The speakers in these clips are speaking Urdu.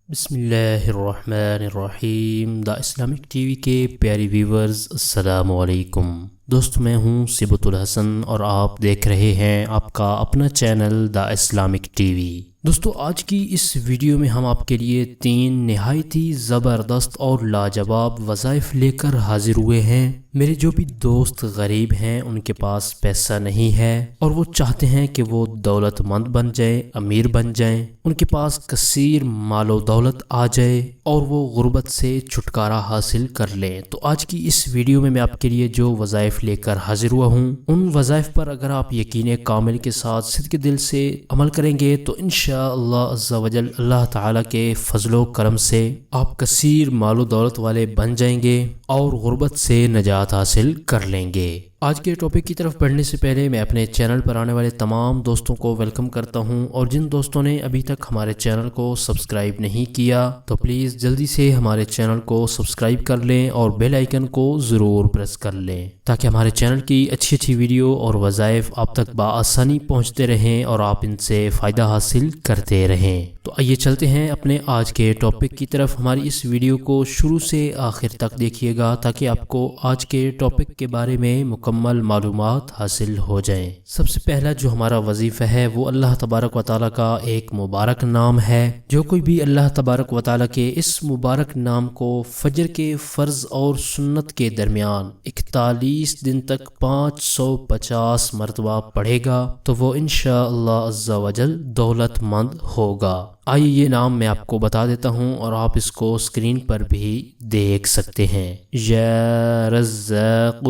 بسم اللہ الرحمن الرحیم۔ دا اسلامک ٹی وی کے پیارے ویورز، السلام علیکم دوستو، میں ہوں صبۃ الحسن اور آپ دیکھ رہے ہیں آپ کا اپنا channel the Islamic T V. دوستو، آج کی اس ویڈیو میں ہم آپ کے لیے 3 نہایت ہی زبردست اور لاجواب وظائف لے کر حاضر ہوئے ہیں۔ میرے جو بھی دوست غریب ہیں، ان کے پاس پیسہ نہیں ہے اور وہ چاہتے ہیں کہ وہ دولت مند بن جائیں، امیر بن جائیں، ان کے پاس کثیر مال و دولت آ جائے اور وہ غربت سے چھٹکارا حاصل کر لیں، تو آج کی اس ویڈیو میں آپ کے لیے جو وظائف لے کر حاضر ہوا ہوں، ان وظائف پر اگر آپ یقین کامل کے ساتھ صدق دل سے عمل کریں گے تو انشاءاللہ عز و جل اللہ تعالیٰ کے فضل و کرم سے آپ کثیر مال و دولت والے بن جائیں گے اور غربت سے نجات حاصل کر لیں گے۔ آج کے ٹاپک کی طرف بڑھنے سے پہلے میں اپنے چینل پر آنے والے تمام دوستوں کو ویلکم کرتا ہوں، اور جن دوستوں نے ابھی تک ہمارے چینل کو سبسکرائب نہیں کیا تو پلیز جلدی سے ہمارے چینل کو سبسکرائب کر لیں اور بیل آئیکن کو ضرور پریس کر لیں تاکہ ہمارے چینل کی اچھی ویڈیو اور وظائف آپ تک بآسانی پہنچتے رہیں اور آپ ان سے فائدہ حاصل کرتے رہیں۔ تو آئیے چلتے ہیں اپنے آج کے ٹاپک کی طرف۔ ہماری اس ویڈیو کو شروع سے آخر تک دیکھیے گا تاکہ آپ کو آج کے ٹاپک کے بارے میں مکمل معلومات حاصل ہو جائیں۔ سب سے پہلا جو ہمارا وظیفہ ہے وہ اللہ تبارک و تعالیٰ کا ایک مبارک نام ہے۔ جو کوئی بھی اللہ تبارک و تعالیٰ کے اس مبارک نام کو فجر کے فرض اور سنت کے درمیان 41 دن تک 550 مرتبہ پڑھے گا تو وہ انشاءاللہ عز و جل دولت مند ہوگا۔ آئیے یہ نام میں آپ کو بتا دیتا ہوں اور آپ اس کو اسکرین پر بھی دیکھ سکتے ہیں۔ یا رزاق،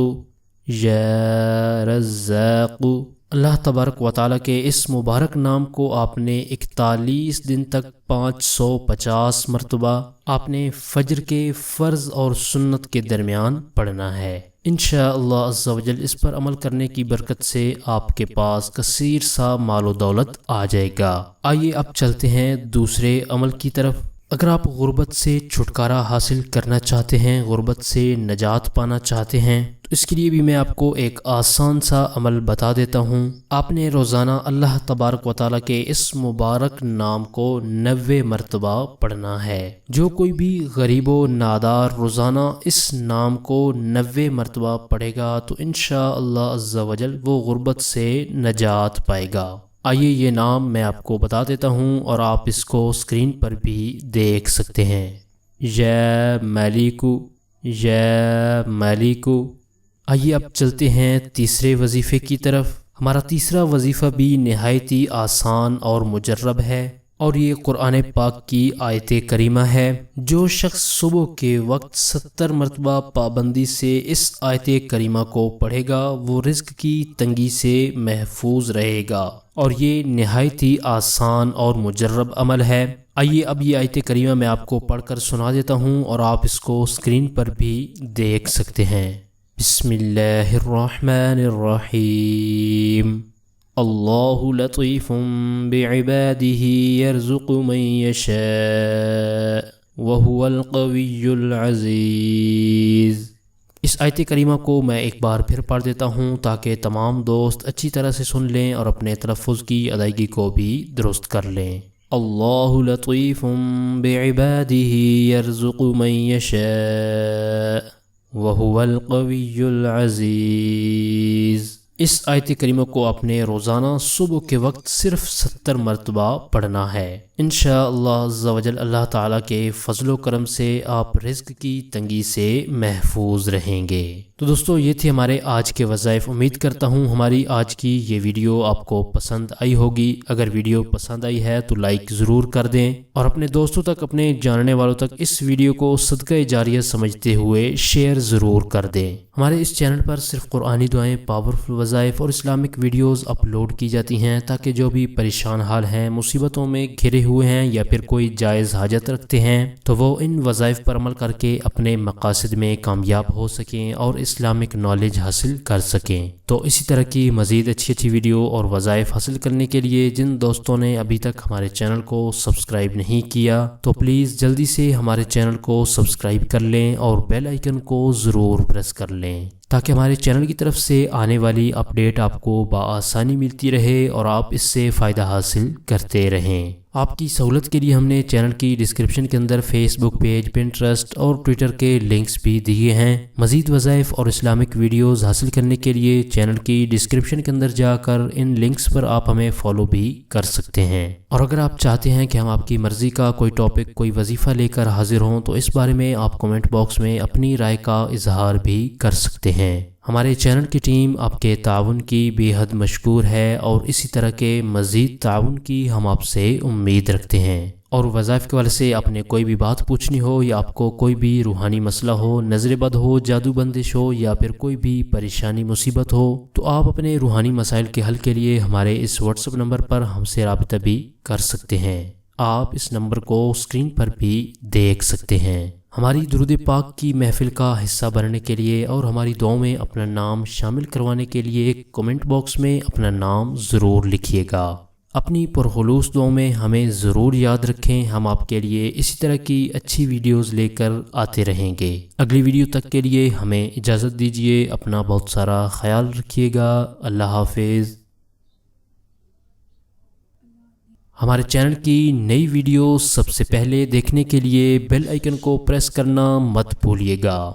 یا رزاق۔ اللہ تبارک و تعالیٰ کے اس مبارک نام کو آپ نے 41 دن تک 550 مرتبہ آپ نے فجر کے فرض اور سنت کے درمیان پڑھنا ہے۔ انشاءاللہ عز و جل اس پر عمل کرنے کی برکت سے آپ کے پاس کثیر سا مال و دولت آ جائے گا۔ آئیے اب چلتے ہیں دوسرے عمل کی طرف۔ اگر آپ غربت سے چھٹکارا حاصل کرنا چاہتے ہیں، غربت سے نجات پانا چاہتے ہیں، تو اس کے لیے بھی میں آپ کو ایک آسان سا عمل بتا دیتا ہوں۔ آپ نے روزانہ اللہ تبارک و تعالیٰ کے اس مبارک نام کو 90 مرتبہ پڑھنا ہے۔ جو کوئی بھی غریب و نادار روزانہ اس نام کو 90 مرتبہ پڑھے گا تو انشاءاللہ عز و جل وہ غربت سے نجات پائے گا۔ آئیے یہ نام میں آپ کو بتا دیتا ہوں اور آپ اس کو اسکرین پر بھی دیکھ سکتے ہیں۔ یا مالکو، یا مالکو۔ آئیے اب چلتے ہیں تیسرے وظیفے کی طرف۔ ہمارا تیسرا وظیفہ بھی نہایت ہی آسان اور مجرب ہے، اور یہ قرآن پاک کی آیت کریمہ ہے۔ جو شخص صبح کے وقت 70 مرتبہ پابندی سے اس آیت کریمہ کو پڑھے گا وہ رزق کی تنگی سے محفوظ رہے گا، اور یہ نہایت ہی آسان اور مجرب عمل ہے۔ آئیے اب یہ آیت کریمہ میں آپ کو پڑھ کر سنا دیتا ہوں اور آپ اس کو اسکرین پر بھی دیکھ سکتے ہیں۔ بسم اللہ الرحمن الرحیم۔ اللہ لطیف بعباده یرزق من یشاء وہو القوی العزیز۔ اس آیت کریمہ کو میں ایک بار پھر پڑھ دیتا ہوں تاکہ تمام دوست اچھی طرح سے سن لیں اور اپنے تلفظ کی ادائیگی کو بھی درست کر لیں۔ اللہ لطیف بعباده یرزق من یشاء وہو القوی العزیز۔ اس آیت کریمہ کو آپ نے روزانہ صبح کے وقت صرف 70 مرتبہ پڑھنا ہے۔ انشاءاللہ عز و جل اللہ تعالیٰ کے فضل و کرم سے آپ رزق کی تنگی سے محفوظ رہیں گے۔ تو دوستو، یہ تھی ہمارے آج کے وظائف۔ امید کرتا ہوں ہماری آج کی یہ ویڈیو آپ کو پسند آئی ہوگی۔ اگر ویڈیو پسند آئی ہے تو لائک ضرور کر دیں اور اپنے دوستوں تک، اپنے جاننے والوں تک اس ویڈیو کو صدقہ جاریہ سمجھتے ہوئے شیئر ضرور کر دیں۔ ہمارے اس چینل پر صرف قرآنی دعائیں، پاورفل وظائف اور اسلامک ویڈیوز اپلوڈ کی جاتی ہیں تاکہ جو بھی پریشان حال ہیں، مصیبتوں میں گھرے ہوئے ہیں یا پھر کوئی جائز حاجت رکھتے ہیں تو وہ ان وظائف پر عمل کر کے اپنے مقاصد میں کامیاب ہو سکیں اور اسلامک نالج حاصل کر سکیں۔ تو اسی طرح کی مزید اچھی ویڈیو اور وظائف حاصل کرنے کے لیے جن دوستوں نے ابھی تک ہمارے چینل کو سبسکرائب نہیں کیا تو پلیز جلدی سے ہمارے چینل کو سبسکرائب کر لیں اور بیل آئیکن کو ضرور پریس کر لیں تاکہ ہمارے چینل کی طرف سے آنے والی اپڈیٹ آپ کو بآسانی ملتی رہے اور آپ اس سے فائدہ حاصل کرتے رہیں۔ آپ کی سہولت کے لیے ہم نے چینل کی ڈسکرپشن کے اندر فیس بک پیج، پنٹرسٹ اور ٹویٹر کے لنکس بھی دیے ہیں۔ مزید وظائف اور اسلامک ویڈیوز حاصل کرنے کے لیے چینل کی ڈسکرپشن کے اندر جا کر ان لنکس پر آپ ہمیں فالو بھی کر سکتے ہیں۔ اور اگر آپ چاہتے ہیں کہ ہم آپ کی مرضی کا کوئی ٹاپک، کوئی وظیفہ لے کر حاضر ہوں تو اس بارے میں آپ کمنٹ باکس میں اپنی رائے کا اظہار بھی کر سکتے ہیں۔ ہمارے چینل کی ٹیم آپ کے تعاون کی بے حد مشکور ہے اور اسی طرح کے مزید تعاون کی ہم آپ سے امید رکھتے ہیں۔ اور وظائف کے والے سے آپ نے کوئی بھی بات پوچھنی ہو یا آپ کو کوئی بھی روحانی مسئلہ ہو، نظر بد ہو، جادو بندش ہو یا پھر کوئی بھی پریشانی مصیبت ہو تو آپ اپنے روحانی مسائل کے حل کے لیے ہمارے اس واٹس ایپ نمبر پر ہم سے رابطہ بھی کر سکتے ہیں۔ آپ اس نمبر کو اسکرین پر بھی دیکھ سکتے ہیں۔ ہماری درود پاک کی محفل کا حصہ بننے کے لیے اور ہماری دعاؤں میں اپنا نام شامل کروانے کے لیے کمنٹ باکس میں اپنا نام ضرور لکھیے گا۔ اپنی پرخلوص دعاؤں میں ہمیں ضرور یاد رکھیں، ہم آپ کے لیے اسی طرح کی اچھی ویڈیوز لے کر آتے رہیں گے۔ اگلی ویڈیو تک کے لیے ہمیں اجازت دیجیے، اپنا بہت سارا خیال رکھیے گا۔ اللہ حافظ۔ ہمارے چینل کی نئی ویڈیو سب سے پہلے دیکھنے کے لیے بیل آئیکن کو پریس کرنا مت بھولیے گا۔